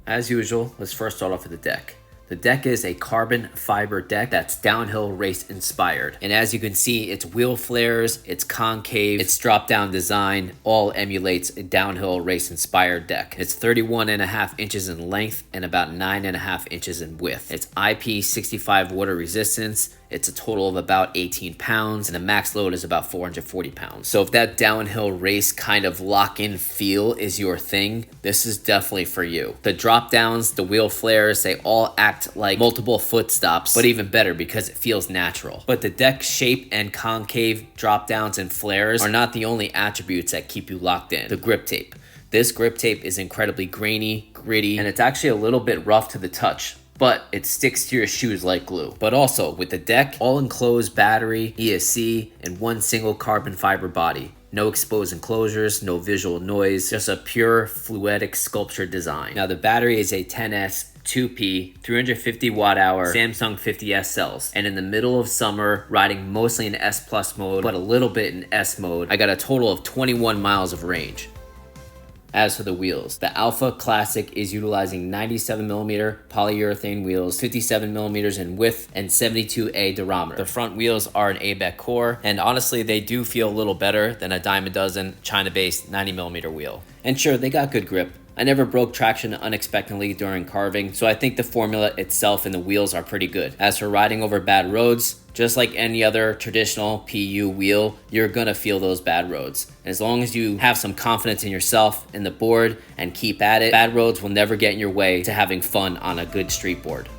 As usual, let's first start off with the deck. The deck is a carbon fiber deck that's downhill race inspired. And as you can see, its wheel flares, its concave, its drop down design all emulates a downhill race inspired deck. It's 31.5 inches in length and about 9.5 inches in width. It's IP65 water resistance. It's a total of about 18 pounds and the max load is about 440 pounds. So if that downhill race kind of lock-in feel is your thing, this is definitely for you. The drop downs, the wheel flares, they all act like multiple foot stops, but even better because it feels natural. But the deck shape and concave drop downs and flares are not the only attributes that keep you locked in. The grip tape. This grip tape is incredibly grainy, gritty, and it's actually a little bit rough to the touch, but it sticks to your shoes like glue. But also with the deck, all enclosed battery, ESC, and one single carbon fiber body. No exposed enclosures, no visual noise, just a pure fluidic sculpture design. Now the battery is a 10S 2P 350 watt hour Samsung 50S cells, and in the middle of summer, riding mostly in S Plus mode but a little bit in S mode, I got a total of 21 miles of range. As for the wheels, the Alpha Classic is utilizing 97mm polyurethane wheels, 57mm in width, and 72A diameter. The front wheels are an ABEC core, and honestly, they do feel a little better than a dime a dozen China-based 90mm wheel. And sure, they got good grip. I never broke traction unexpectedly during carving, so I think the formula itself and the wheels are pretty good. As for riding over bad roads, just like any other traditional PU wheel, you're gonna feel those bad roads. As long as you have some confidence in yourself and the board and keep at it, bad roads will never get in your way to having fun on a good street board.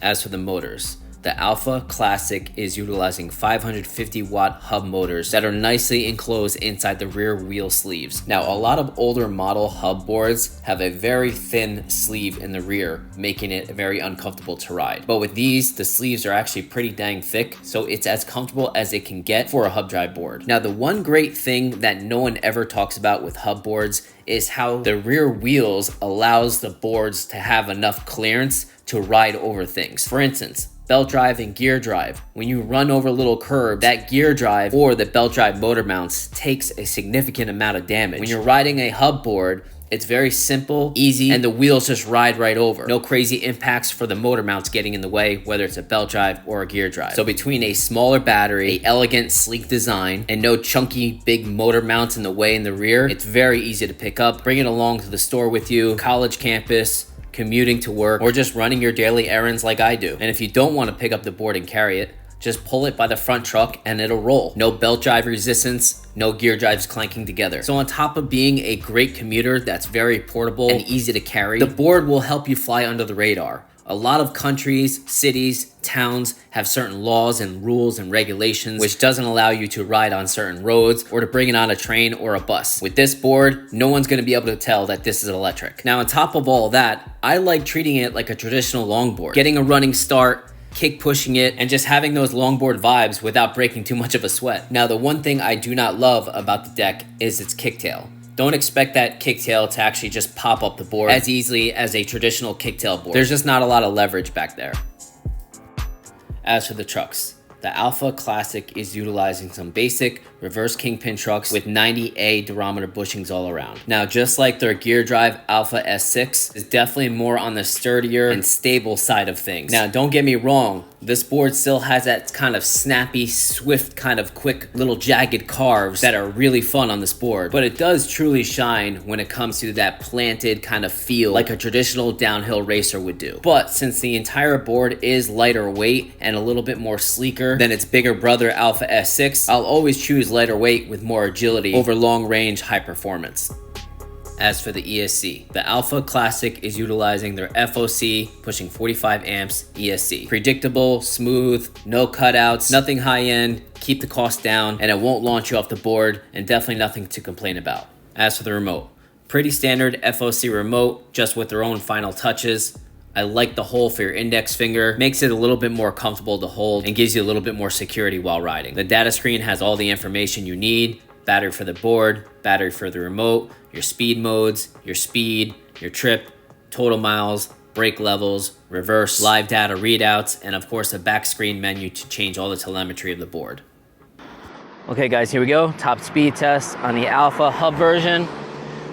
As for the motors, the Alpha Classic is utilizing 550 watt hub motors that are nicely enclosed inside the rear wheel sleeves. Now, a lot of older model hub boards have a very thin sleeve in the rear, making it very uncomfortable to ride. But with these, the sleeves are actually pretty dang thick, so it's as comfortable as it can get for a hub drive board. Now, the one great thing that no one ever talks about with hub boards is how the rear wheels allows the boards to have enough clearance to ride over things. For instance, belt drive and gear drive. When you run over a little curb, that gear drive or the belt drive motor mounts takes a significant amount of damage. When you're riding a hub board, it's very simple, easy, and the wheels just ride right over. No crazy impacts for the motor mounts getting in the way, whether it's a belt drive or a gear drive. So between a smaller battery, a elegant, sleek design, and no chunky, big motor mounts in the way in the rear, it's very easy to pick up, bring it along to the store with you, college campus, commuting to work, or just running your daily errands like I do. And if you don't want to pick up the board and carry it, just pull it by the front truck and it'll roll. No belt drive resistance, no gear drives clanking together. So on top of being a great commuter that's very portable and easy to carry, the board will help you fly under the radar. A lot of countries, cities, towns have certain laws and rules and regulations which doesn't allow you to ride on certain roads or to bring it on a train or a bus. With this board, no one's going to be able to tell that this is electric. Now on top of all that, I like treating it like a traditional longboard. Getting a running start, kick pushing it, and just having those longboard vibes without breaking too much of a sweat. Now the one thing I do not love about the deck is its kicktail. Don't expect that kicktail to actually just pop up the board as easily as a traditional kicktail board. There's just not a lot of leverage back there. As for the trucks, the Alpha Classic is utilizing some basic reverse kingpin trucks with 90A diameter bushings all around. Now, just like their gear drive Alpha S6 is definitely more on the sturdier and stable side of things. Now, don't get me wrong, this board still has that kind of snappy, swift, kind of quick little jagged carves that are really fun on this board, but it does truly shine when it comes to that planted kind of feel like a traditional downhill racer would do. But since the entire board is lighter weight and a little bit more sleeker than its bigger brother Alpha S6, I'll always choose lighter weight with more agility over long range high performance. As for the ESC, the Alpha Classic is utilizing their FOC pushing 45 amps ESC. Predictable, smooth, no cutouts, nothing high end, keep the cost down, and it won't launch you off the board, and definitely nothing to complain about. As for the remote, pretty standard FOC remote, just with their own final touches. I like the hole for your index finger, makes it a little bit more comfortable to hold and gives you a little bit more security while riding. The data screen has all the information you need, battery for the board, battery for the remote, your speed modes, your speed, your trip, total miles, brake levels, reverse, live data readouts, and of course a back screen menu to change all the telemetry of the board. Okay guys, here we go. Top speed test on the Alpha hub version.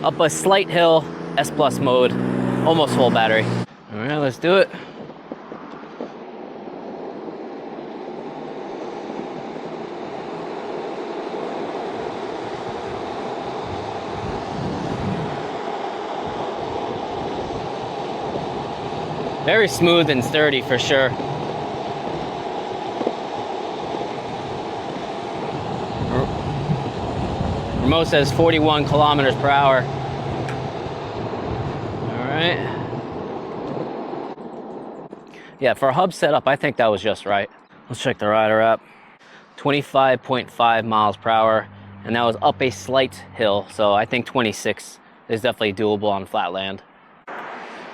up a slight hill, S plus mode, almost full battery. All right, let's do it. Very smooth and sturdy for sure. Remote says 41 kilometers per hour. All right. Yeah, for a hub setup, I think that was just right. Let's check the rider app. 25.5 miles per hour, and that was up a slight hill, so I think 26 is definitely doable on flat land.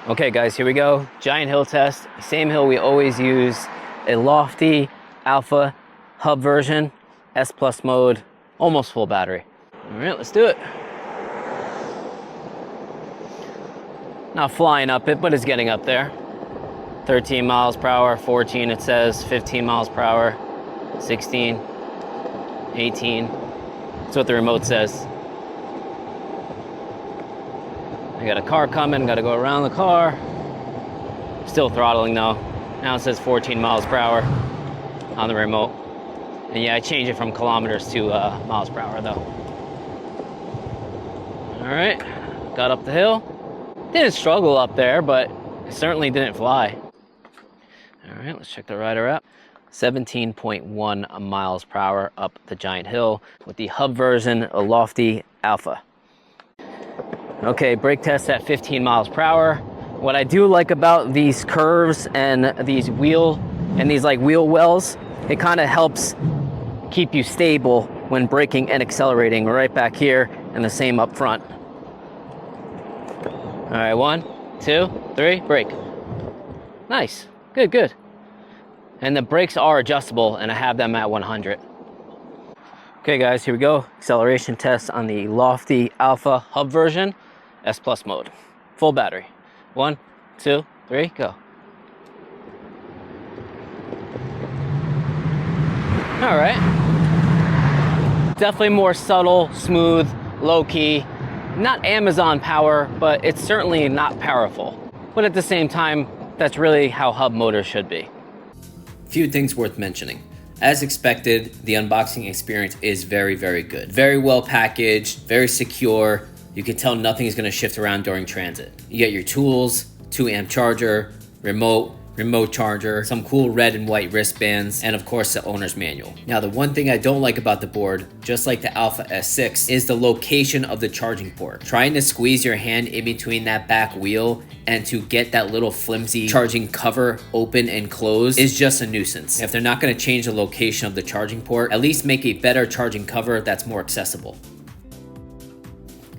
Okay guys, here we go. Giant hill test. Same hill we always use. A Lofty Alpha hub version, S plus mode, almost full battery. All right, let's do it. Not flying up it, but it's getting up there. 13 miles per hour, 14 it says, 15 miles per hour, 16, 18. That's what the remote says. I got a car coming, gotta go around the car. Still throttling though. Now it says 14 miles per hour on the remote. And yeah, I changed it from kilometers to miles per hour though. All right, got up the hill. Didn't struggle up there, but it certainly didn't fly. All right, let's check the rider app. 17.1 miles per hour up the giant hill with the hub version, a Lofty Alpha. Okay, brake test at 15 miles per hour. What I do like about these curves and these wheel wells, it kind of helps keep you stable when braking and accelerating right back here, and the same up front. All right, 1, 2, 3, brake. Nice, good, good. And the brakes are adjustable, and I have them at 100. Okay guys, here we go. Acceleration test on the Lofty Alpha hub version, S plus mode, full battery. 1, 2, 3, go. All right. Definitely more subtle, smooth, low key. Not Amazon power, but it's certainly not powerful. But at the same time, that's really how hub motors should be. Few things worth mentioning. As expected, the unboxing experience is very, very good. Very well packaged, very secure. You can tell nothing is gonna shift around during transit. You get your tools, 2-amp charger, remote charger, some cool red and white wristbands, and of course the owner's manual. Now the one thing I don't like about the board, just like the Alpha S6, is the location of the charging port. Trying to squeeze your hand in between that back wheel and to get that little flimsy charging cover open and closed is just a nuisance. If they're not going to change the location of the charging port, at least make a better charging cover that's more accessible.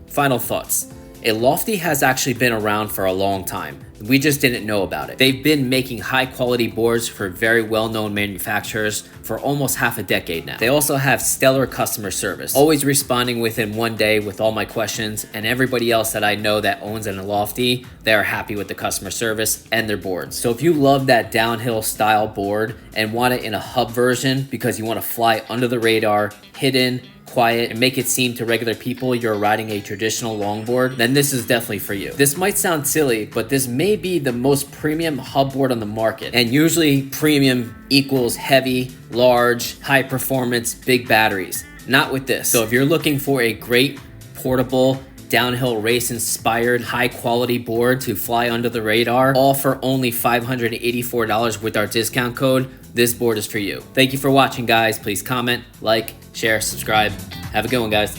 Final thoughts. A Lofty has actually been around for a long time. We just didn't know about it. They've been making high quality boards for very well-known manufacturers for almost half a decade now. They also have stellar customer service, always responding within 1 day with all my questions, and everybody else that I know that owns a Lofty, they are happy with the customer service and their boards. So if you love that downhill style board and want it in a hub version because you want to fly under the radar, hidden, quiet, and make it seem to regular people you're riding a traditional longboard, then this is definitely for you. This might sound silly, but this may be the most premium hub board on the market. And usually premium equals heavy, large, high performance, big batteries. Not with this. So if you're looking for a great portable, downhill race inspired, high quality board to fly under the radar, all for only $584 with our discount code, this board is for you. Thank you for watching, guys. Please comment, like, share, subscribe. Have a good one, guys.